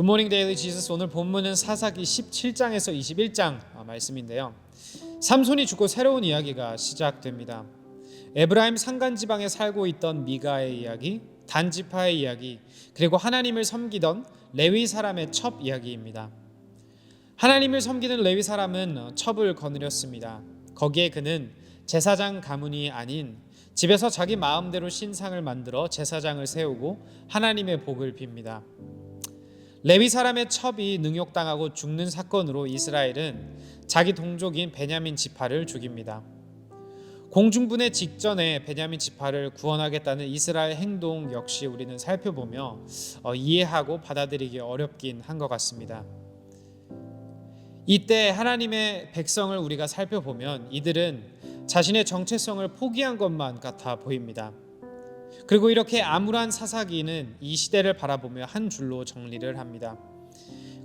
굿모닝 데일리 지저스. 오늘 본문은 사사기 17장에서 21장 말씀인데요. 삼손이 죽고 새로운 이야기가 시작됩니다. 에브라임 산간 지방에 살고 있던 미가의 이야기, 단 지파의 이야기, 그리고 하나님을 섬기던 레위 사람의 첩 이야기입니다. 하나님을 섬기는 레위 사람은 첩을 거느렸습니다. 거기에 그는 제사장 가문이 아닌 집에서 자기 마음대로 신상을 만들어 제사장을 세우고 하나님의 복을 빕니다. 레위 사람의 첩이 능욕당하고 죽는 사건으로 이스라엘은 자기 동족인 베냐민 지파를 죽입니다. 공중분해 직전에 베냐민 지파를 구원하겠다는 이스라엘 행동 역시 우리는 살펴보며 이해하고 받아들이기 어렵긴 한 것 같습니다. 이때 하나님의 백성을 우리가 살펴보면 이들은 자신의 정체성을 포기한 것만 같아 보입니다. 그리고 이렇게 암울한 사사기는 이 시대를 바라보며 한 줄로 정리를 합니다.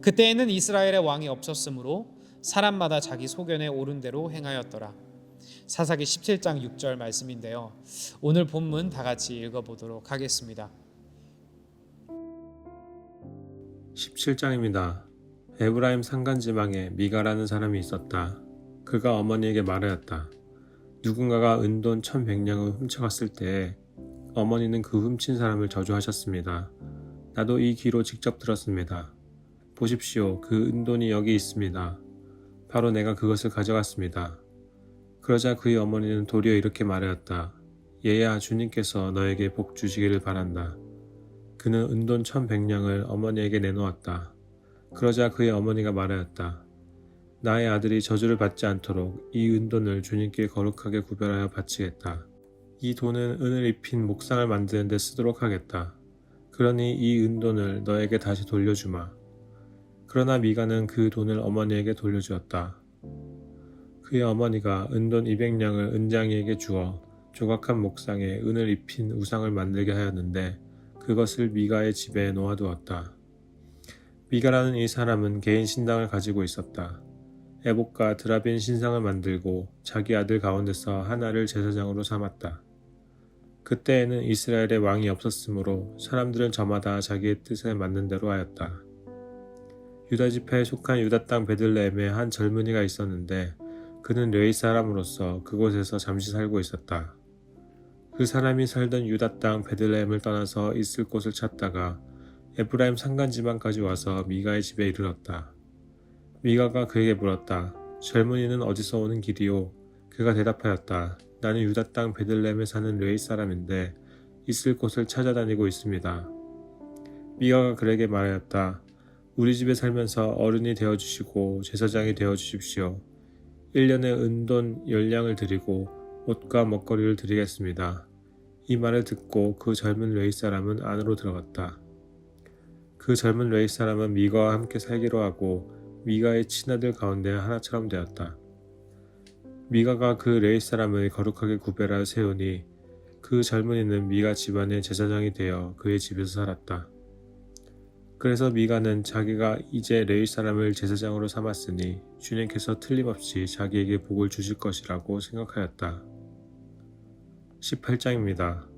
그때에는 이스라엘의 왕이 없었으므로 사람마다 자기 소견에 옳은 대로 행하였더라. 사사기 17장 6절 말씀인데요. 오늘 본문 다 같이 읽어보도록 하겠습니다. 17장입니다. 에브라임 산간지방에 미가라는 사람이 있었다. 그가 어머니에게 말하였다. 누군가가 은돈 1100냥을 훔쳐갔을 때에 어머니는 그 훔친 사람을 저주하셨습니다. 나도 이 귀로 직접 들었습니다. 보십시오. 그 은돈이 여기 있습니다. 바로 내가 그것을 가져갔습니다. 그러자 그의 어머니는 도리어 이렇게 말하였다. 얘야, 주님께서 너에게 복 주시기를 바란다. 그는 은돈 1100냥을 어머니에게 내놓았다. 그러자 그의 어머니가 말하였다. 나의 아들이 저주를 받지 않도록 이 은돈을 주님께 거룩하게 구별하여 바치겠다. 이 돈은 은을 입힌 목상을 만드는 데 쓰도록 하겠다. 그러니 이 은돈을 너에게 다시 돌려주마. 그러나 미가는 그 돈을 어머니에게 돌려주었다. 그의 어머니가 은돈 200냥을 은장이에게 주어 조각한 목상에 은을 입힌 우상을 만들게 하였는데 그것을 미가의 집에 놓아두었다. 미가라는 이 사람은 개인 신당을 가지고 있었다. 에봇과 드라빈 신상을 만들고 자기 아들 가운데서 하나를 제사장으로 삼았다. 그때에는 이스라엘의 왕이 없었으므로 사람들은 저마다 자기의 뜻에 맞는 대로 하였다. 유다 지파에 속한 유다 땅 베들레헴에 한 젊은이가 있었는데 그는 레위 사람으로서 그곳에서 잠시 살고 있었다. 그 사람이 살던 유다 땅 베들레헴을 떠나서 있을 곳을 찾다가 에브라임 산간지방까지 와서 미가의 집에 이르렀다. 미가가 그에게 물었다. 젊은이는 어디서 오는 길이요? 그가 대답하였다. 나는 유다 땅 베들레헴에 사는 레위 사람인데 있을 곳을 찾아다니고 있습니다. 미가가 그에게 말하였다. 우리 집에 살면서 어른이 되어주시고 제사장이 되어주십시오. 1년에 은돈 10냥을 드리고 옷과 먹거리를 드리겠습니다. 이 말을 듣고 그 젊은 레위 사람은 안으로 들어갔다. 그 젊은 레위 사람은 미가와 함께 살기로 하고 미가의 친아들 가운데 하나처럼 되었다. 미가가 그 레위 사람을 거룩하게 구별하여 세우니 그 젊은이는 미가 집안의 제사장이 되어 그의 집에서 살았다. 그래서 미가는 자기가 이제 레위 사람을 제사장으로 삼았으니 주님께서 틀림없이 자기에게 복을 주실 것이라고 생각하였다. 18장입니다.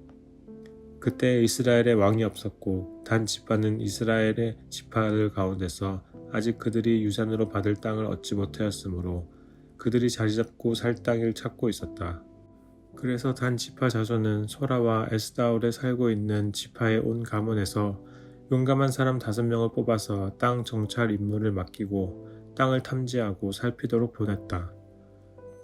그때 이스라엘에 왕이 없었고 단 지파는 이스라엘의 지파들 가운데서 아직 그들이 유산으로 받을 땅을 얻지 못하였으므로 그들이 자리잡고 살 땅을 찾고 있었다. 그래서 단 지파 자손은 소라와 에스다올에 살고 있는 지파의 온 가문에서 용감한 사람 5명을 뽑아서 땅 정찰 임무를 맡기고 땅을 탐지하고 살피도록 보냈다.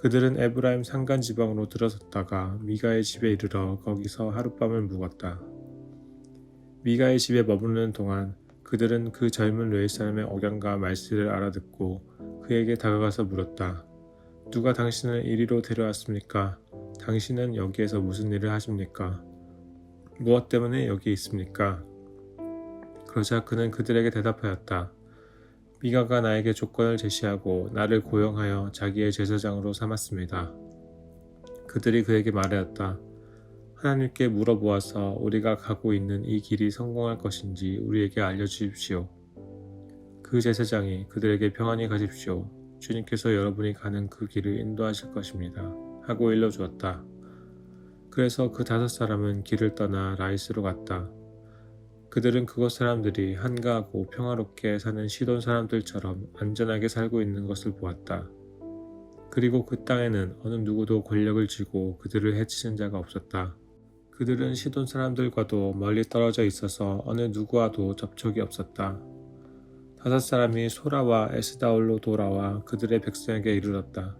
그들은 에브라임 산간 지방으로 들어섰다가 미가의 집에 이르러 거기서 하룻밤을 묵었다. 미가의 집에 머무르는 동안 그들은 그 젊은 레위 사람의 억양과 말씨를 알아듣고 그에게 다가가서 물었다. 누가 당신을 이리로 데려왔습니까? 당신은 여기에서 무슨 일을 하십니까? 무엇 때문에 여기 있습니까? 그러자 그는 그들에게 대답하였다. 미가가 나에게 조건을 제시하고 나를 고용하여 자기의 제사장으로 삼았습니다. 그들이 그에게 말하였다. 하나님께 물어보아서 우리가 가고 있는 이 길이 성공할 것인지 우리에게 알려주십시오. 그 제사장이 그들에게 평안히 가십시오. 주님께서 여러분이 가는 그 길을 인도하실 것입니다. 하고 일러주었다. 그래서 그 5 사람은 길을 떠나 라이스로 갔다. 그들은 그곳 사람들이 한가하고 평화롭게 사는 시돈 사람들처럼 안전하게 살고 있는 것을 보았다. 그리고 그 땅에는 어느 누구도 권력을 쥐고 그들을 해치는 자가 없었다. 그들은 시돈 사람들과도 멀리 떨어져 있어서 어느 누구와도 접촉이 없었다. 5사람이 소라와 에스다올로 돌아와 그들의 백성에게 이르렀다.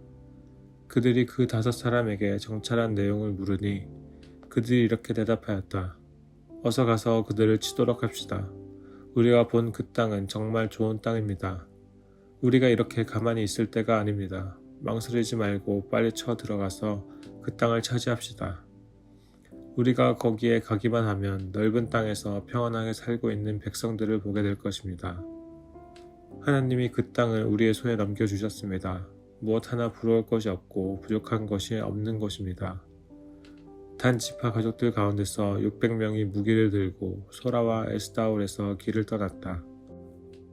그들이 그 5사람에게 정찰한 내용을 물으니 그들이 이렇게 대답하였다. 어서 가서 그들을 치도록 합시다. 우리가 본 그 땅은 정말 좋은 땅입니다. 우리가 이렇게 가만히 있을 때가 아닙니다. 망설이지 말고 빨리 쳐 들어가서 그 땅을 차지합시다. 우리가 거기에 가기만 하면 넓은 땅에서 평안하게 살고 있는 백성들을 보게 될 것입니다. 하나님이 그 땅을 우리의 손에 넘겨주셨습니다. 무엇 하나 부러울 것이 없고 부족한 것이 없는 것입니다. 단 지파 가족들 가운데서 600명이 무기를 들고 소라와 에스다올에서 길을 떠났다.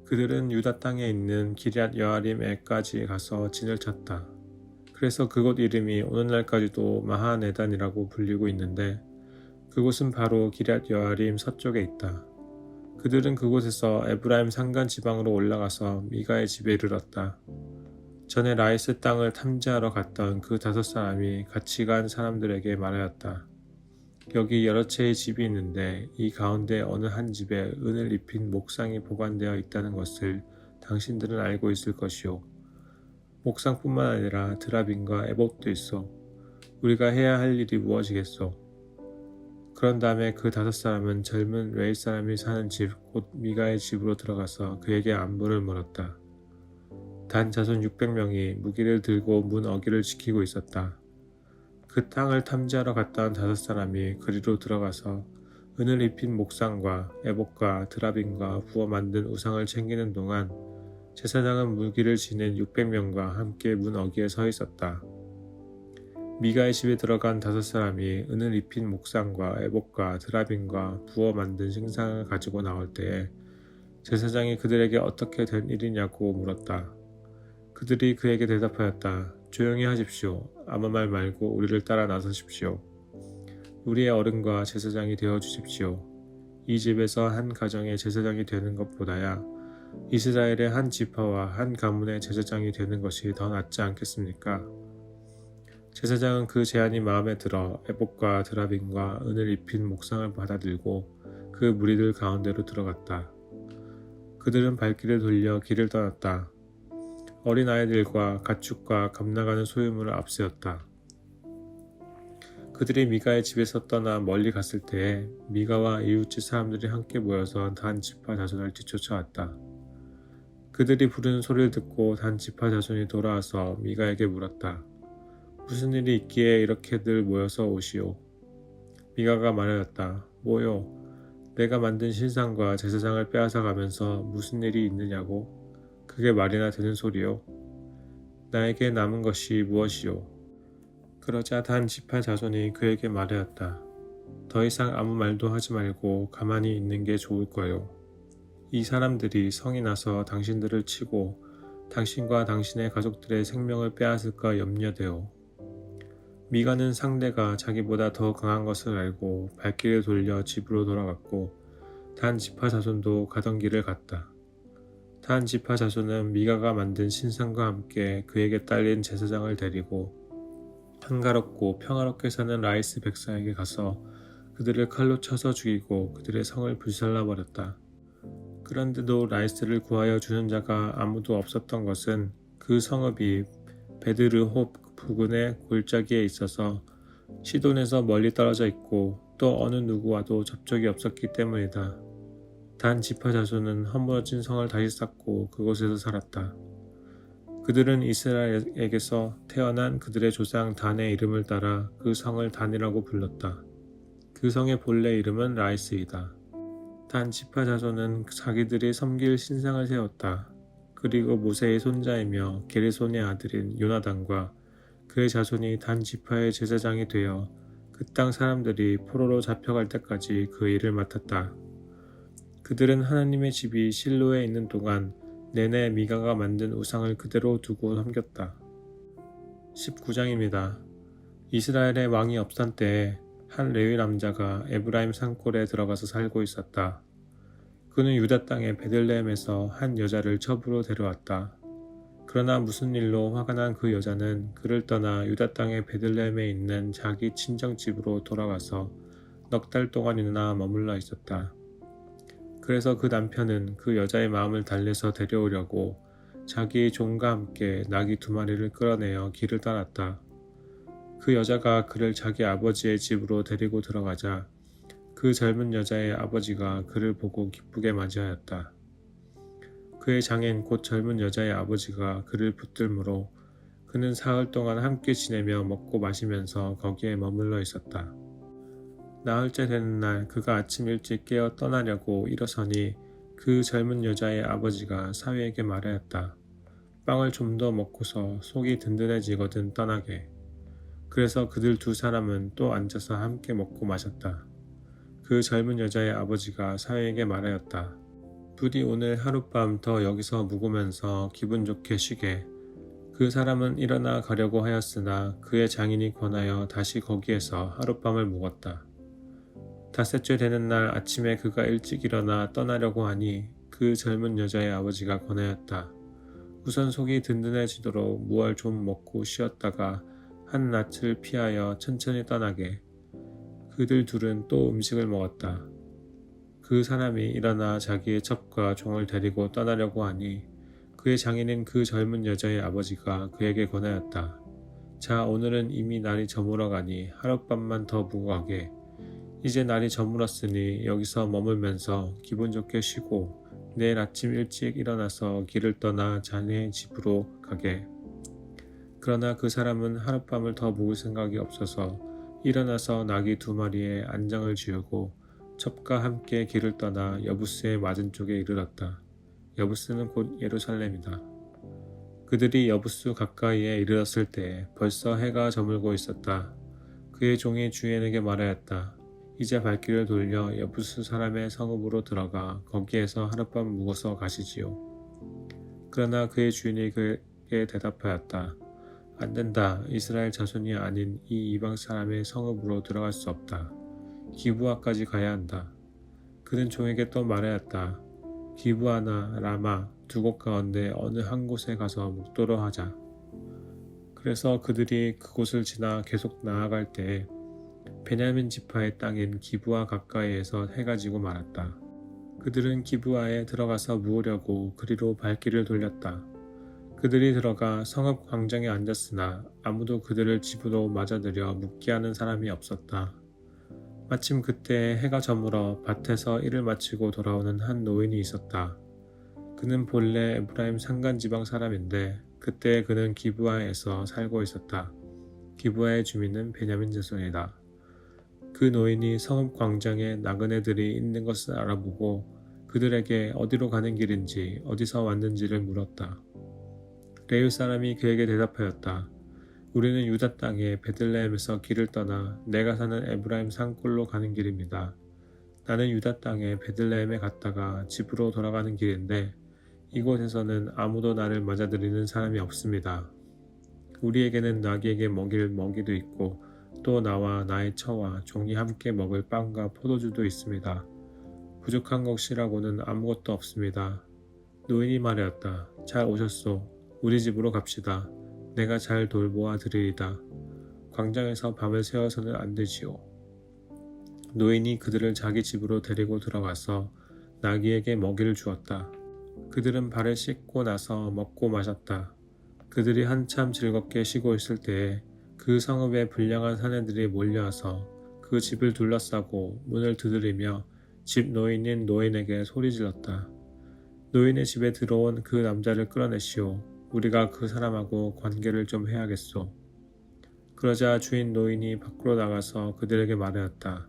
그들은 유다 땅에 있는 기럇 여아림에까지 가서 진을 쳤다. 그래서 그곳 이름이 오늘날까지도 마하네단이라고 불리고 있는데 그곳은 바로 기럇 여아림 서쪽에 있다. 그들은 그곳에서 에브라임 산간 지방으로 올라가서 미가의 집에 이르렀다. 전에 라이스 땅을 탐지하러 갔던 그 5사람이 같이 간 사람들에게 말하였다. 여기 여러 채의 집이 있는데 이 가운데 어느 한 집에 은을 입힌 목상이 보관되어 있다는 것을 당신들은 알고 있을 것이요. 목상뿐만 아니라 드라빈과 에봇도 있어. 우리가 해야 할 일이 무엇이겠소? 그런 다음에 그 5사람은 젊은 웨이 사람이 사는 집 곧 미가의 집으로 들어가서 그에게 안부를 물었다. 단 자손 600명이 무기를 들고 문 어귀를 지키고 있었다. 그 땅을 탐지하러 갔다 온 5사람이 그리로 들어가서 은을 입힌 목상과 에봇과 드라빈과 부어 만든 우상을 챙기는 동안 제사장은 무기를 지닌 600명과 함께 문 어귀에 서 있었다. 미가의 집에 들어간 5사람이 은을 입힌 목상과 에봇과 드라빈과 부어 만든 생상을 가지고 나올 때에 제사장이 그들에게 어떻게 된 일이냐고 물었다. 그들이 그에게 대답하였다. 조용히 하십시오. 아무 말 말고 우리를 따라 나서십시오. 우리의 어른과 제사장이 되어 주십시오. 이 집에서 한 가정의 제사장이 되는 것보다야 이스라엘의 한 지파와 한 가문의 제사장이 되는 것이 더 낫지 않겠습니까? 제사장은 그 제안이 마음에 들어 에봇과 드라빈과 은을 입힌 목상을 받아들고 그 무리들 가운데로 들어갔다. 그들은 발길을 돌려 길을 떠났다. 어린아이들과 가축과 감나가는 소유물을 앞세웠다. 그들이 미가의 집에서 떠나 멀리 갔을 때에 미가와 이웃집 사람들이 함께 모여서 단 지파 자손을 뒤쫓아왔다. 그들이 부르는 소리를 듣고 단 지파 자손이 돌아와서 미가에게 물었다. 무슨 일이 있기에 이렇게들 모여서 오시오? 미가가 말하였다. 뭐요? 내가 만든 신상과 제사장을 빼앗아 가면서 무슨 일이 있느냐고? 그게 말이나 되는 소리요? 나에게 남은 것이 무엇이요? 그러자 단 지파 자손이 그에게 말하였다. 더 이상 아무 말도 하지 말고 가만히 있는 게 좋을 거요. 이 사람들이 성이 나서 당신들을 치고 당신과 당신의 가족들의 생명을 빼앗을까 염려되어. 미가는 상대가 자기보다 더 강한 것을 알고 발길을 돌려 집으로 돌아갔고 단 지파 자손도 가던 길을 갔다. 단 지파 자손은 미가가 만든 신상과 함께 그에게 딸린 제사장을 데리고 한가롭고 평화롭게 사는 라이스 백성에게 가서 그들을 칼로 쳐서 죽이고 그들의 성을 불살라버렸다. 그런데도 라이스를 구하여 주는 자가 아무도 없었던 것은 그 성읍이 베드르홉 부근의 골짜기에 있어서 시돈에서 멀리 떨어져 있고 또 어느 누구와도 접촉이 없었기 때문이다. 단 지파 자손은 허물어진 성을 다시 쌓고 그곳에서 살았다. 그들은 이스라엘에게서 태어난 그들의 조상 단의 이름을 따라 그 성을 단이라고 불렀다. 그 성의 본래 이름은 라이스이다. 단 지파 자손은 자기들이 섬길 신상을 세웠다. 그리고 모세의 손자이며 게르손의 아들인 요나단과 그의 자손이 단 지파의 제사장이 되어 그 땅 사람들이 포로로 잡혀갈 때까지 그 일을 맡았다. 그들은 하나님의 집이 실로에 있는 동안 내내 미가가 만든 우상을 그대로 두고 섬겼다. 19장입니다. 이스라엘의 왕이 없던 때에 한 레위 남자가 에브라임 산골에 들어가서 살고 있었다. 그는 유다 땅의 베들레헴에서 한 여자를 첩으로 데려왔다. 그러나 무슨 일로 화가 난 그 여자는 그를 떠나 유다 땅의 베들레헴에 있는 자기 친정집으로 돌아가서 넉 달 동안이나 머물러 있었다. 그래서 그 남편은 그 여자의 마음을 달래서 데려오려고 자기 종과 함께 나귀 2마리를 끌어내어 길을 떠났다. 그 여자가 그를 자기 아버지의 집으로 데리고 들어가자 그 젊은 여자의 아버지가 그를 보고 기쁘게 맞이하였다. 그의 장인 곧 젊은 여자의 아버지가 그를 붙들므로 그는 사흘 동안 함께 지내며 먹고 마시면서 거기에 머물러 있었다. 나흘째 되는 날 그가 아침 일찍 깨어 떠나려고 일어서니 그 젊은 여자의 아버지가 사위에게 말하였다. 빵을 좀 더 먹고서 속이 든든해지거든 떠나게. 그래서 그들 2사람은 또 앉아서 함께 먹고 마셨다. 그 젊은 여자의 아버지가 사위에게 말하였다. 부디 오늘 하룻밤 더 여기서 묵으면서 기분 좋게 쉬게. 그 사람은 일어나 가려고 하였으나 그의 장인이 권하여 다시 거기에서 하룻밤을 묵었다. 닷새째 되는 날 아침에 그가 일찍 일어나 떠나려고 하니 그 젊은 여자의 아버지가 권하였다. 우선 속이 든든해지도록 무얼 좀 먹고 쉬었다가 한 낯을 피하여 천천히 떠나게. 그들 둘은 또 음식을 먹었다. 그 사람이 일어나 자기의 첩과 종을 데리고 떠나려고 하니 그의 장인인 그 젊은 여자의 아버지가 그에게 권하였다. 자, 오늘은 이미 날이 저물어 가니 하룻밤만 더 묵어 가게. 이제 날이 저물었으니 여기서 머물면서 기분 좋게 쉬고 내일 아침 일찍 일어나서 길을 떠나 자네의 집으로 가게. 그러나 그 사람은 하룻밤을 더 묵을 생각이 없어서 일어나서 나귀 2마리에 안장을 지우고 첩과 함께 길을 떠나 여부스의 맞은 쪽에 이르렀다. 여부스는 곧 예루살렘이다. 그들이 여부스 가까이에 이르렀을 때 벌써 해가 저물고 있었다. 그의 종이 주인에게 말하였다. 이제 발길을 돌려 여부스 사람의 성읍으로 들어가 거기에서 하룻밤 묵어서 가시지요. 그러나 그의 주인이 그에게 대답하였다. 안 된다. 이스라엘 자손이 아닌 이 이방 사람의 성읍으로 들어갈 수 없다. 기브아까지 가야 한다. 그는 종에게 또 말하였다. 기브아나 라마 2곳 가운데 어느 한 곳에 가서 묵도록 하자. 그래서 그들이 그곳을 지나 계속 나아갈 때에 베냐민 지파의 땅인 기브아 가까이에서 해가 지고 말았다. 그들은 기브아에 들어가서 묵으려고 그리로 발길을 돌렸다. 그들이 들어가 성읍 광장에 앉았으나 아무도 그들을 집으로 맞아들여 묵게 하는 사람이 없었다. 마침 그때 해가 저물어 밭에서 일을 마치고 돌아오는 한 노인이 있었다. 그는 본래 에브라임 산간지방 사람인데 그때 그는 기브아에서 살고 있었다. 기브아의 주민은 베냐민 자손이다. 그 노인이 성읍 광장에 나그네들이 있는 것을 알아보고 그들에게 어디로 가는 길인지 어디서 왔는지를 물었다. 레위 사람이 그에게 대답하였다. 우리는 유다 땅의 베들레헴에서 길을 떠나 내가 사는 에브라임 산골로 가는 길입니다. 나는 유다 땅의 베들레헴에 갔다가 집으로 돌아가는 길인데 이곳에서는 아무도 나를 맞아들이는 사람이 없습니다. 우리에게는 나귀에게 먹일 먹이도 있고 또 나와 나의 처와 종이 함께 먹을 빵과 포도주도 있습니다. 부족한 것이라고는 아무것도 없습니다. 노인이 말하였다. 잘 오셨소. 우리 집으로 갑시다. 내가 잘 돌보아 드리리다. 광장에서 밤을 새워서는 안 되지요. 노인이 그들을 자기 집으로 데리고 들어가서 나귀에게 먹이를 주었다. 그들은 발을 씻고 나서 먹고 마셨다. 그들이 한참 즐겁게 쉬고 있을 때에 그 성읍에 불량한 사내들이 몰려와서 그 집을 둘러싸고 문을 두드리며 집 노인인 노인에게 소리질렀다. 노인의 집에 들어온 그 남자를 끌어내시오. 우리가 그 사람하고 관계를 좀 해야겠소. 그러자 주인 노인이 밖으로 나가서 그들에게 말하였다.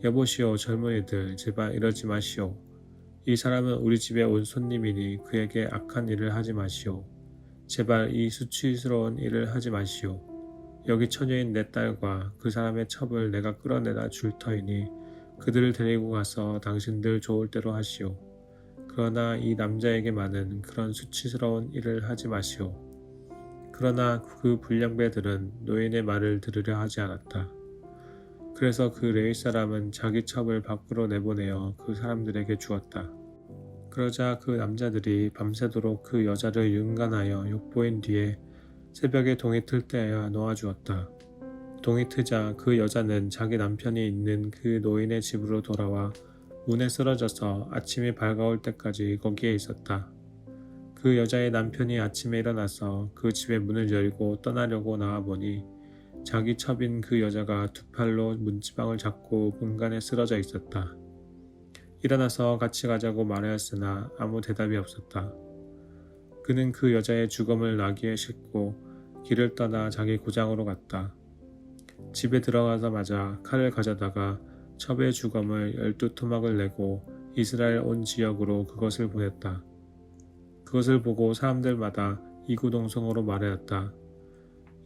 여보시오 젊은이들 제발 이러지 마시오. 이 사람은 우리 집에 온 손님이니 그에게 악한 일을 하지 마시오. 제발 이 수치스러운 일을 하지 마시오. 여기 처녀인 내 딸과 그 사람의 첩을 내가 끌어내다 줄 터이니 그들을 데리고 가서 당신들 좋을 대로 하시오. 그러나 이 남자에게만은 그런 수치스러운 일을 하지 마시오. 그러나 그 불량배들은 노인의 말을 들으려 하지 않았다. 그래서 그 레위 사람은 자기 첩을 밖으로 내보내어 그 사람들에게 주었다. 그러자 그 남자들이 밤새도록 그 여자를 윤간하여 욕보인 뒤에 새벽에 동이 틀 때에야 놓아주었다. 동이 트자 그 여자는 자기 남편이 있는 그 노인의 집으로 돌아와 문에 쓰러져서 아침이 밝아올 때까지 거기에 있었다. 그 여자의 남편이 아침에 일어나서 그 집의 문을 열고 떠나려고 나와보니 자기 첩인 그 여자가 두 팔로 문지방을 잡고 문간에 쓰러져 있었다. 일어나서 같이 가자고 말하였으나 아무 대답이 없었다. 그는 그 여자의 죽음을 나귀에 싣고 길을 떠나 자기 고장으로 갔다. 집에 들어가자마자 칼을 가져다가 첩의 죽음을 12토막을 내고 이스라엘 온 지역으로 그것을 보냈다. 그것을 보고 사람들마다 이구동성으로 말하였다.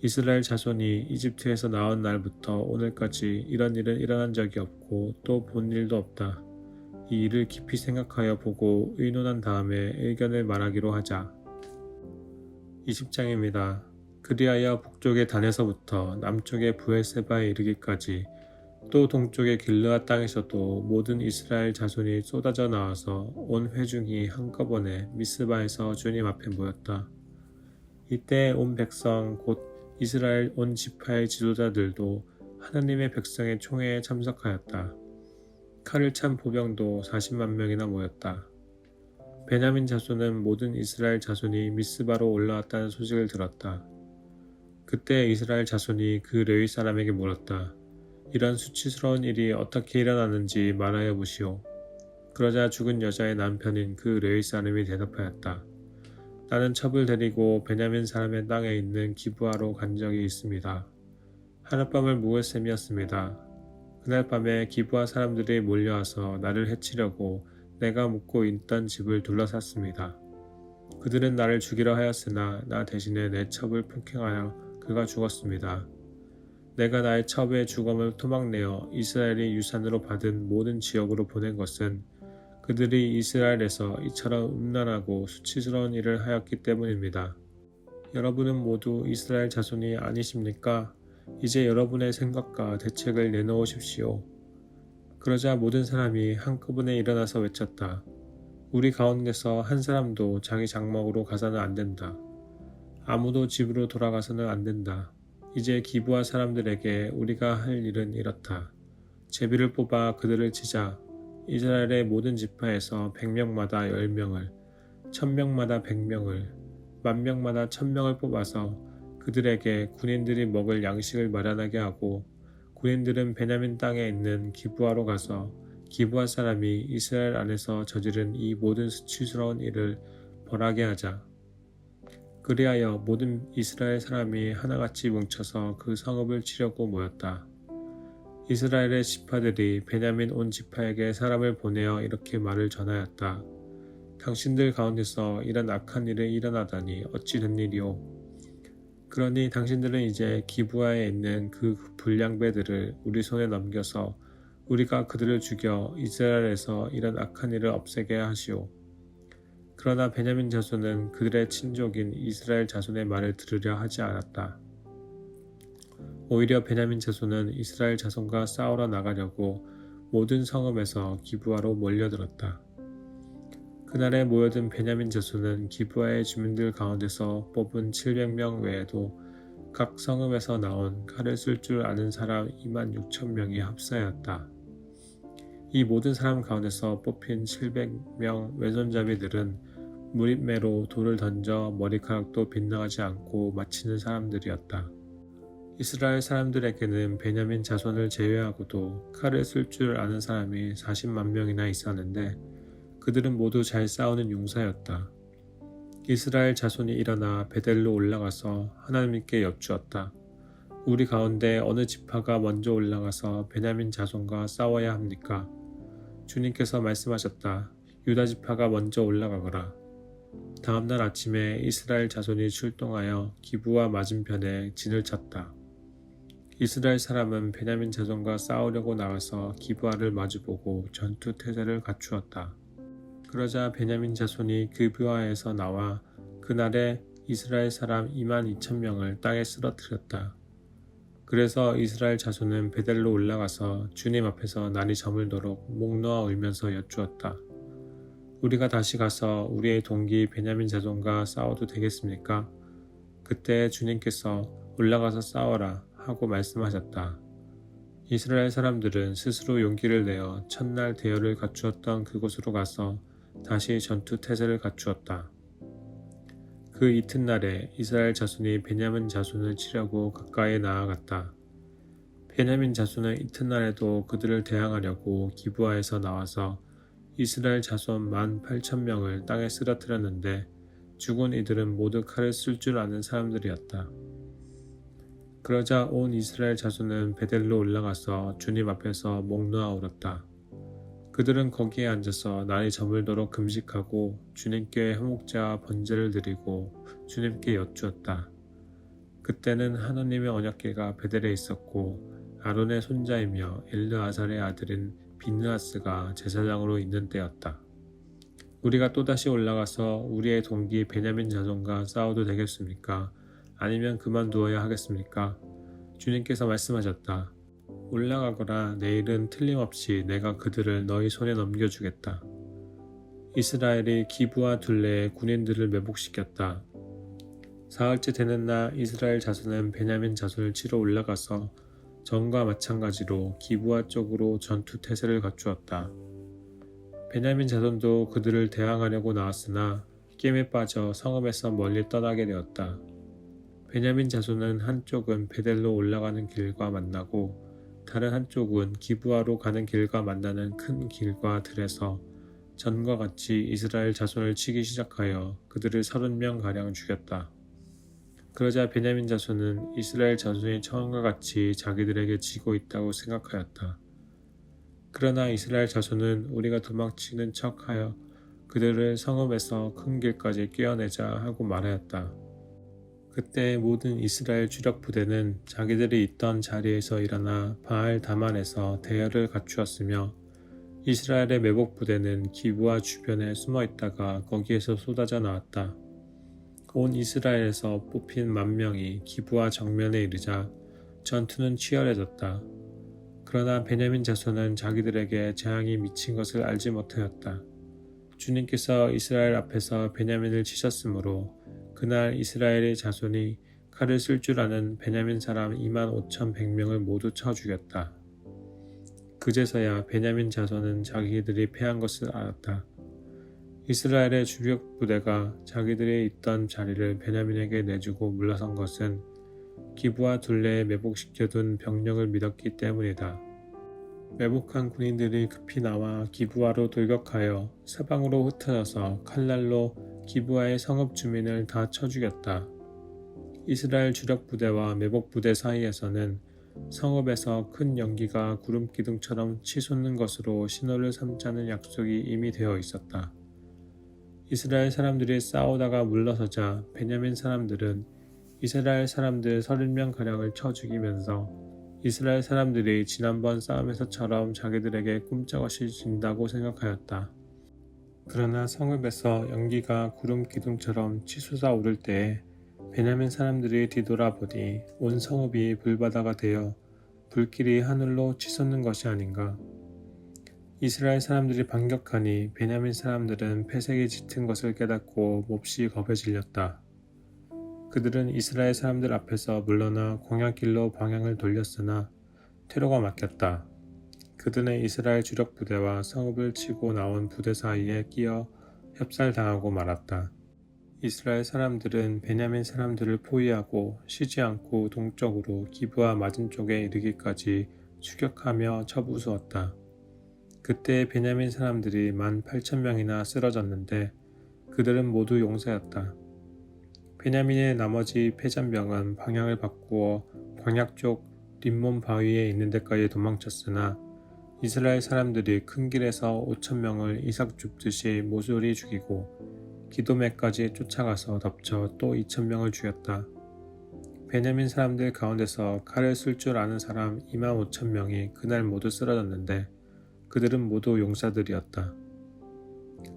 이스라엘 자손이 이집트에서 나온 날부터 오늘까지 이런 일은 일어난 적이 없고 또 본 일도 없다. 이 일을 깊이 생각하여 보고 의논한 다음에 의견을 말하기로 하자. 20장입니다. 그리하여 북쪽의 단에서부터 남쪽의 브엘세바에 이르기까지 또 동쪽의 길르앗 땅에서도 모든 이스라엘 자손이 쏟아져 나와서 온 회중이 한꺼번에 미스바에서 주님 앞에 모였다. 이때 온 백성 곧 이스라엘 온 지파의 지도자들도 하나님의 백성의 총회에 참석하였다. 칼을 찬 보병도 40만 명이나 모였다. 베냐민 자손은 모든 이스라엘 자손이 미스바로 올라왔다는 소식을 들었다. 그때 이스라엘 자손이 그 레위 사람에게 물었다. 이런 수치스러운 일이 어떻게 일어나는지 말하여 보시오. 그러자 죽은 여자의 남편인 그 레위 사람이 대답하였다. 나는 첩을 데리고 베냐민 사람의 땅에 있는 기브아로 간 적이 있습니다. 하룻밤을 묵을 셈이었습니다. 그날 밤에 기브아 사람들이 몰려와서 나를 해치려고 내가 묵고 있던 집을 둘러쌌습니다. 그들은 나를 죽이려 하였으나 나 대신에 내 첩을 폭행하여 그가 죽었습니다. 내가 나의 첩의 죽음을 토막내어 이스라엘이 유산으로 받은 모든 지역으로 보낸 것은 그들이 이스라엘에서 이처럼 음란하고 수치스러운 일을 하였기 때문입니다. 여러분은 모두 이스라엘 자손이 아니십니까? 이제 여러분의 생각과 대책을 내놓으십시오. 그러자 모든 사람이 한꺼번에 일어나서 외쳤다. 우리 가운데서 한 사람도 자기 장막으로 가서는 안 된다. 아무도 집으로 돌아가서는 안 된다. 이제 기브아 사람들에게 우리가 할 일은 이렇다. 제비를 뽑아 그들을 치자. 이스라엘의 모든 지파에서 100명마다 10명을, 1000명마다 100명을, 10,000명마다 1000명을 뽑아서 그들에게 군인들이 먹을 양식을 마련하게 하고 군인들은 베냐민 땅에 있는 기브아로 가서 기브아 사람이 이스라엘 안에서 저지른 이 모든 수치스러운 일을 벌하게 하자. 그리하여 모든 이스라엘 사람이 하나같이 뭉쳐서 그 성읍을 치려고 모였다. 이스라엘의 지파들이 베냐민 온 지파에게 사람을 보내어 이렇게 말을 전하였다. 당신들 가운데서 이런 악한 일이 일어나다니 어찌 된 일이오. 그러니 당신들은 이제 기브아에 있는 그 불량배들을 우리 손에 넘겨서 우리가 그들을 죽여 이스라엘에서 이런 악한 일을 없애게 하시오. 그러나 베냐민 자손은 그들의 친족인 이스라엘 자손의 말을 들으려 하지 않았다. 오히려 베냐민 자손은 이스라엘 자손과 싸우러 나가려고 모든 성읍에서 기브아로 몰려들었다. 그날에 모여든 베냐민 자손은 기브아의 주민들 가운데서 뽑은 700명 외에도 각 성읍에서 나온 칼을 쓸 줄 아는 사람 26,000명이 합사였다. 이 모든 사람 가운데서 뽑힌 700명 왼손잡이들은 무립매로 돌을 던져 머리카락도 빗나가지 않고 마치는 사람들이었다. 이스라엘 사람들에게는 베냐민 자손을 제외하고도 칼을 쓸 줄 아는 사람이 40만 명이나 있었는데 그들은 모두 잘 싸우는 용사였다. 이스라엘 자손이 일어나 베델로 올라가서 하나님께 여쭈었다. 우리 가운데 어느 지파가 먼저 올라가서 베냐민 자손과 싸워야 합니까? 주님께서 말씀하셨다. 유다 지파가 먼저 올라가거라. 다음날 아침에 이스라엘 자손이 출동하여 기브아 맞은편에 진을 쳤다. 이스라엘 사람은 베냐민 자손과 싸우려고 나가서 기브아를 마주보고 전투 태세를 갖추었다. 그러자 베냐민 자손이 기브아에서 나와 그날에 이스라엘 사람 22,000명을 땅에 쓰러뜨렸다. 그래서 이스라엘 자손은 베델로 올라가서 주님 앞에서 날이 저물도록 목 놓아 울면서 여쭈었다. 우리가 다시 가서 우리의 동기 베냐민 자손과 싸워도 되겠습니까? 그때 주님께서 올라가서 싸워라 하고 말씀하셨다. 이스라엘 사람들은 스스로 용기를 내어 첫날 대열을 갖추었던 그곳으로 가서 다시 전투 태세를 갖추었다. 그 이튿날에 이스라엘 자손이 베냐민 자손을 치려고 가까이 나아갔다. 베냐민 자손은 이튿날에도 그들을 대항하려고 기브아에서 나와서 이스라엘 자손 18,000명을 땅에 쓰러뜨렸는데 죽은 이들은 모두 칼을 쓸 줄 아는 사람들이었다. 그러자 온 이스라엘 자손은 베델로 올라가서 주님 앞에서 목 놓아 울었다. 그들은 거기에 앉아서 날이 저물도록 금식하고 주님께 화목제와 번제를 드리고 주님께 여쭈었다. 그때는 하나님의 언약궤가 베델에 있었고 아론의 손자이며 엘르아살의 아들인 비느하스가 제사장으로 있는 때였다. 우리가 또다시 올라가서 우리의 동기 베냐민 자손과 싸워도 되겠습니까? 아니면 그만두어야 하겠습니까? 주님께서 말씀하셨다. 올라가거라. 내일은 틀림없이 내가 그들을 너희 손에 넘겨주겠다. 이스라엘이 기브와 둘레의 군인들을 매복시켰다. 사흘째 되는 날 이스라엘 자손은 베냐민 자손을 치러 올라가서 전과 마찬가지로 기브와 쪽으로 전투 태세를 갖추었다. 베냐민 자손도 그들을 대항하려고 나왔으나 게임에 빠져 성읍에서 멀리 떠나게 되었다. 베냐민 자손은 한쪽은 베델로 올라가는 길과 만나고 다른 한쪽은 기브아로 가는 길과 만나는 큰 길과 들에서 전과 같이 이스라엘 자손을 치기 시작하여 그들을 30명가량 죽였다. 그러자 베냐민 자손은 이스라엘 자손이 처음과 같이 자기들에게 지고 있다고 생각하였다. 그러나 이스라엘 자손은 우리가 도망치는 척하여 그들을 성읍에서 큰 길까지 꿰어내자 하고 말하였다. 그때 모든 이스라엘 주력 부대는 자기들이 있던 자리에서 일어나 바알 다만에서 대열을 갖추었으며 이스라엘의 매복 부대는 기브아 주변에 숨어 있다가 거기에서 쏟아져 나왔다. 온 이스라엘에서 뽑힌 10,000명이 기브아 정면에 이르자 전투는 치열해졌다. 그러나 베냐민 자손은 자기들에게 재앙이 미친 것을 알지 못하였다. 주님께서 이스라엘 앞에서 베냐민을 치셨으므로 그날 이스라엘의 자손이 칼을 쓸 줄 아는 베냐민 사람 25,100명을 모두 쳐 죽였다. 그제서야 베냐민 자손은 자기들이 패한 것을 알았다. 이스라엘의 주력 부대가 자기들이 있던 자리를 베냐민에게 내주고 물러선 것은 기브와 둘레에 매복시켜둔 병력을 믿었기 때문이다. 매복한 군인들이 급히 나와 기브아로 돌격하여 사방으로 흩어져서 칼날로 기브아의 성읍 주민을 다 쳐 죽였다. 이스라엘 주력 부대와 매복 부대 사이에서는 성읍에서 큰 연기가 구름 기둥처럼 치솟는 것으로 신호를 삼자는 약속이 이미 되어 있었다. 이스라엘 사람들이 싸우다가 물러서자 베냐민 사람들은 이스라엘 사람들 30명가량을 쳐 죽이면서 이스라엘 사람들이 지난번 싸움에서처럼 자기들에게 꼼짝없이 진다고 생각하였다. 그러나 성읍에서 연기가 구름 기둥처럼 치솟아 오를 때에 베냐민 사람들이 뒤돌아보니 온 성읍이 불바다가 되어 불길이 하늘로 치솟는 것이 아닌가. 이스라엘 사람들이 반격하니 베냐민 사람들은 패색이 짙은 것을 깨닫고 몹시 겁에 질렸다. 그들은 이스라엘 사람들 앞에서 물러나 광야길로 방향을 돌렸으나 퇴로가 막혔다. 그들은 이스라엘 주력 부대와 성읍을 치고 나온 부대 사이에 끼어 협살당하고 말았다. 이스라엘 사람들은 베냐민 사람들을 포위하고 쉬지 않고 동쪽으로 기브아 맞은쪽에 이르기까지 추격하며 쳐부수었다. 그때 베냐민 사람들이 18,000명이나 쓰러졌는데 그들은 모두 용사였다. 베냐민의 나머지 패잔병은 방향을 바꾸어 광야 쪽 림몬 바위에 있는 데까지 도망쳤으나 이스라엘 사람들이 큰 길에서 5,000명을 이삭 줍듯이 모조리 죽이고 기도메까지 쫓아가서 덮쳐 또 2,000명을 죽였다. 베냐민 사람들 가운데서 칼을 쓸 줄 아는 사람 25,000명이 그날 모두 쓰러졌는데 그들은 모두 용사들이었다.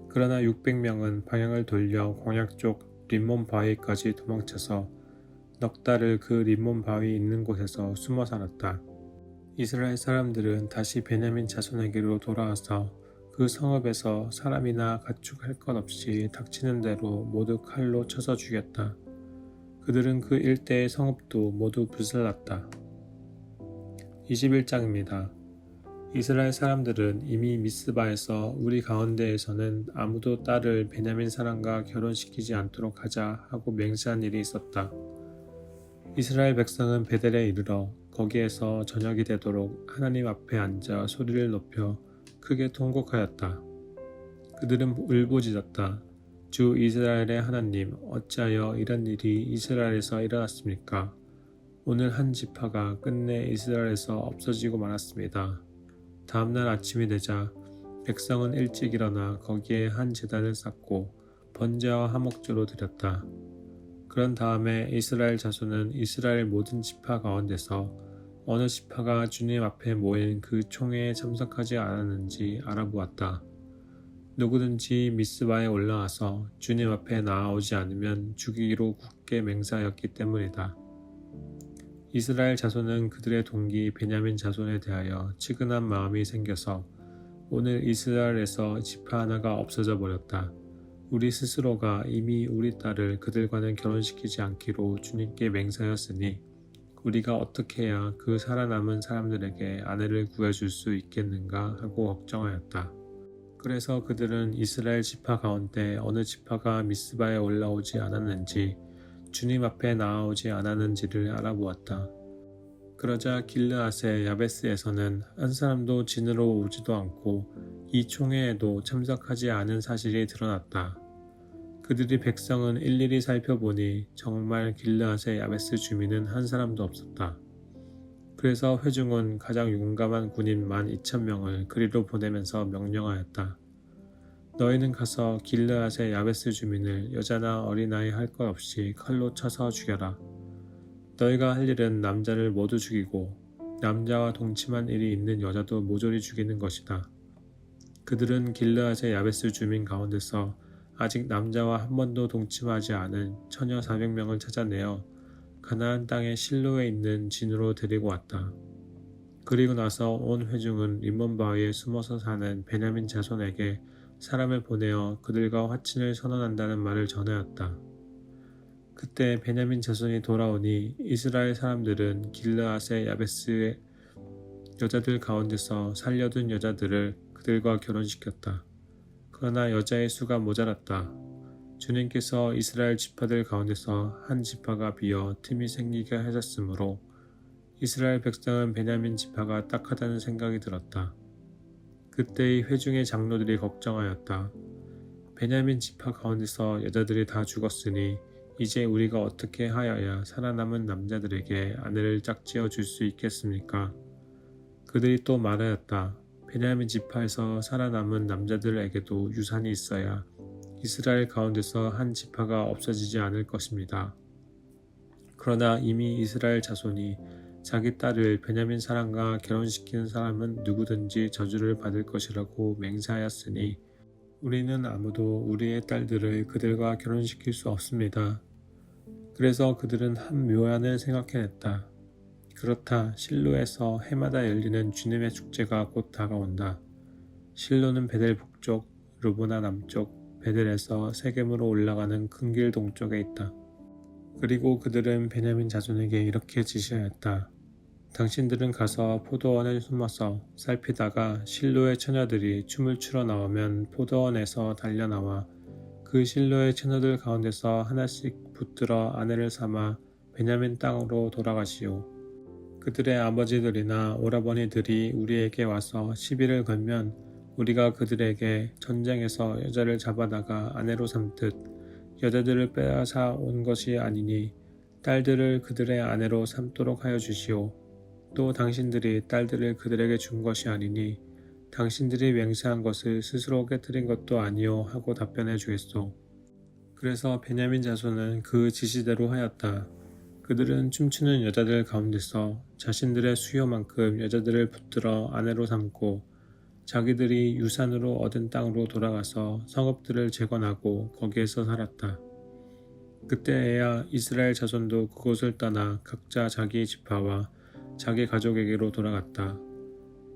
그러나 600명은 방향을 돌려 광야 쪽 림몬 바위까지 도망쳐서 넉 달을 그 림몬 바위 있는 곳에서 숨어 살았다. 이스라엘 사람들은 다시 베냐민 자손에게로 돌아와서 그 성읍에서 사람이나 가축 할 것 없이 닥치는 대로 모두 칼로 쳐서 죽였다. 그들은 그 일대의 성읍도 모두 불살랐다. 21장입니다. 이스라엘 사람들은 이미 미스바에서 우리 가운데에서는 아무도 딸을 베냐민 사람과 결혼시키지 않도록 하자 하고 맹세한 일이 있었다. 이스라엘 백성은 베델에 이르러 거기에서 저녁이 되도록 하나님 앞에 앉아 소리를 높여 크게 통곡하였다. 그들은 울부짖었다. 주 이스라엘의 하나님, 어찌하여 이런 일이 이스라엘에서 일어났습니까? 오늘 한 지파가 끝내 이스라엘에서 없어지고 말았습니다. 다음날 아침이 되자 백성은 일찍 일어나 거기에 한 제단을 쌓고 번제와 화목제로 드렸다. 그런 다음에 이스라엘 자손은 이스라엘 모든 지파 가운데서 어느 지파가 주님 앞에 모인 그 총회에 참석하지 않았는지 알아보았다. 누구든지 미스바에 올라와서 주님 앞에 나아오지 않으면 죽이기로 굳게 맹세하였기 때문이다. 이스라엘 자손은 그들의 동기 베냐민 자손에 대하여 치근한 마음이 생겨서 오늘 이스라엘에서 지파 하나가 없어져 버렸다. 우리 스스로가 이미 우리 딸을 그들과는 결혼시키지 않기로 주님께 맹세하였으니 우리가 어떻게 해야 그 살아남은 사람들에게 아내를 구해줄 수 있겠는가 하고 걱정하였다. 그래서 그들은 이스라엘 지파 가운데 어느 지파가 미스바에 올라오지 않았는지 주님 앞에 나아오지 않았는지를 알아보았다. 그러자 길르앗의 야베스에서는 한 사람도 진으로 오지도 않고 이 총회에도 참석하지 않은 사실이 드러났다. 그들이 백성은 일일이 살펴보니 정말 길르앗의 야베스 주민은 한 사람도 없었다. 그래서 회중은 가장 용감한 군인 12,000명을 그리로 보내면서 명령하였다. 너희는 가서 길르앗의 야베스 주민을 여자나 어린아이 할 것 없이 칼로 쳐서 죽여라. 너희가 할 일은 남자를 모두 죽이고 남자와 동침한 일이 있는 여자도 모조리 죽이는 것이다. 그들은 길르앗의 야베스 주민 가운데서 아직 남자와 한 번도 동침하지 않은 처녀 400명을 찾아내어 가나안 땅의 실로에 있는 진으로 데리고 왔다. 그리고 나서 온 회중은 림몬 바위에 숨어서 사는 베냐민 자손에게 사람을 보내어 그들과 화친을 선언한다는 말을 전하였다. 그때 베냐민 자손이 돌아오니 이스라엘 사람들은 길르앗의 야베스의 여자들 가운데서 살려둔 여자들을 그들과 결혼시켰다. 그러나 여자의 수가 모자랐다. 주님께서 이스라엘 지파들 가운데서 한 지파가 비어 틈이 생기게 하셨으므로 이스라엘 백성은 베냐민 지파가 딱하다는 생각이 들었다. 그때의 회중의 장로들이 걱정하였다. 베냐민 지파 가운데서 여자들이 다 죽었으니 이제 우리가 어떻게 하여야 살아남은 남자들에게 아내를 짝지어 줄 수 있겠습니까? 그들이 또 말하였다. 베냐민 지파에서 살아남은 남자들에게도 유산이 있어야 이스라엘 가운데서 한 지파가 없어지지 않을 것입니다. 그러나 이미 이스라엘 자손이 자기 딸을 베냐민 사람과 결혼시키는 사람은 누구든지 저주를 받을 것이라고 맹세하였으니 우리는 아무도 우리의 딸들을 그들과 결혼시킬 수 없습니다. 그래서 그들은 한 묘안을 생각해냈다. 그렇다. 실로에서 해마다 열리는 주님의 축제가 곧 다가온다. 실로는 베델 북쪽, 르보나 남쪽, 베델에서 세겜으로 올라가는 큰 길 동쪽에 있다. 그리고 그들은 베냐민 자손에게 이렇게 지시하였다. 당신들은 가서 포도원에 숨어서 살피다가 실로의 처녀들이 춤을 추러 나오면 포도원에서 달려나와 그 실로의 처녀들 가운데서 하나씩 붙들어 아내를 삼아 베냐민 땅으로 돌아가시오. 그들의 아버지들이나 오라버니들이 우리에게 와서 시비를 걸면 우리가 그들에게 전쟁에서 여자를 잡아다가 아내로 삼듯 여자들을 빼앗아 온 것이 아니니 딸들을 그들의 아내로 삼도록 하여 주시오. 또 당신들이 딸들을 그들에게 준 것이 아니니 당신들이 맹세한 것을 스스로 깨뜨린 것도 아니오 하고 답변해 주겠소. 그래서 베냐민 자손은 그 지시대로 하였다. 그들은 춤추는 여자들 가운데서 자신들의 수요만큼 여자들을 붙들어 아내로 삼고 자기들이 유산으로 얻은 땅으로 돌아가서 성읍들을 재건하고 거기에서 살았다. 그때에야 이스라엘 자손도 그곳을 떠나 각자 자기 지파와 자기 가족에게로 돌아갔다.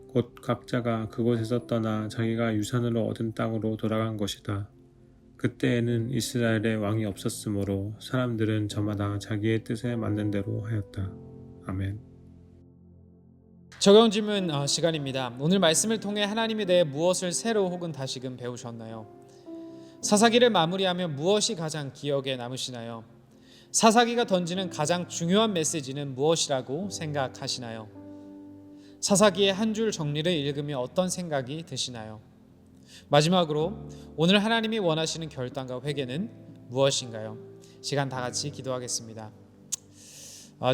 곧 각자가 그곳에서 떠나 자기가 유산으로 얻은 땅으로 돌아간 것이다. 그때에는 이스라엘에 왕이 없었으므로 사람들은 저마다 자기의 뜻에 맞는 대로 하였다. 아멘. 적용 질문 시간입니다. 오늘 말씀을 통해 하나님에 대해 무엇을 새로 혹은 다시금 배우셨나요? 사사기를 마무리하면 무엇이 가장 기억에 남으시나요? 사사기가 던지는 가장 중요한 메시지는 무엇이라고 생각하시나요? 사사기의 한 줄 정리를 읽으며 어떤 생각이 드시나요? 마지막으로 오늘 하나님이 원하시는 결단과 회개는 무엇인가요? 시간 다 같이 기도하겠습니다.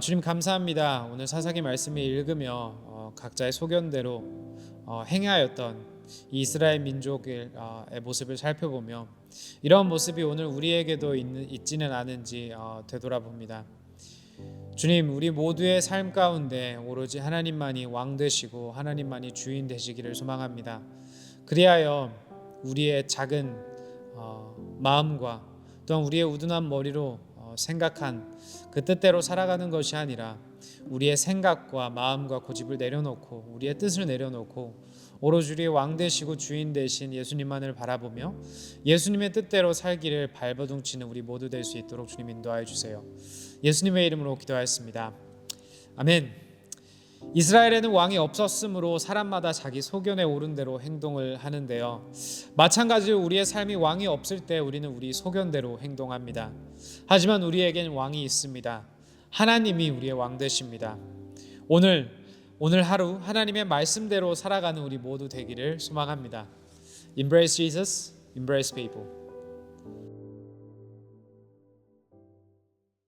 주님 감사합니다. 오늘 사사기 말씀을 읽으며 각자의 소견대로 행하였던 이 이스라엘 민족의 모습을 살펴보며 이런 모습이 오늘 우리에게도 있지는 않은지 되돌아봅니다. 주님, 우리 모두의 삶 가운데 오로지 하나님만이 왕 되시고 하나님만이 주인 되시기를 소망합니다. 그리하여 우리의 작은 마음과 또한 우리의 우둔한 머리로 생각한 그 뜻대로 살아가는 것이 아니라 우리의 생각과 마음과 고집을 내려놓고 우리의 뜻을 내려놓고 오로지 우리의 왕 되시고 주인 되신 예수님만을 바라보며 예수님의 뜻대로 살기를 발버둥치는 우리 모두 될 수 있도록 주님 인도하여 주세요. 예수님의 이름으로 기도하였습니다. 아멘. 이스라엘에는 왕이 없었으므로 사람마다 자기 소견에 오른 대로 행동을 하는데요. 마찬가지로 우리의 삶이 왕이 없을 때 우리는 우리 소견대로 행동합니다. 하지만 우리에겐 왕이 있습니다. 하나님이 우리의 왕 되십니다. 오늘 하루 하나님의 말씀대로 살아가는 우리 모두 되기를 소망합니다. Embrace Jesus, embrace people.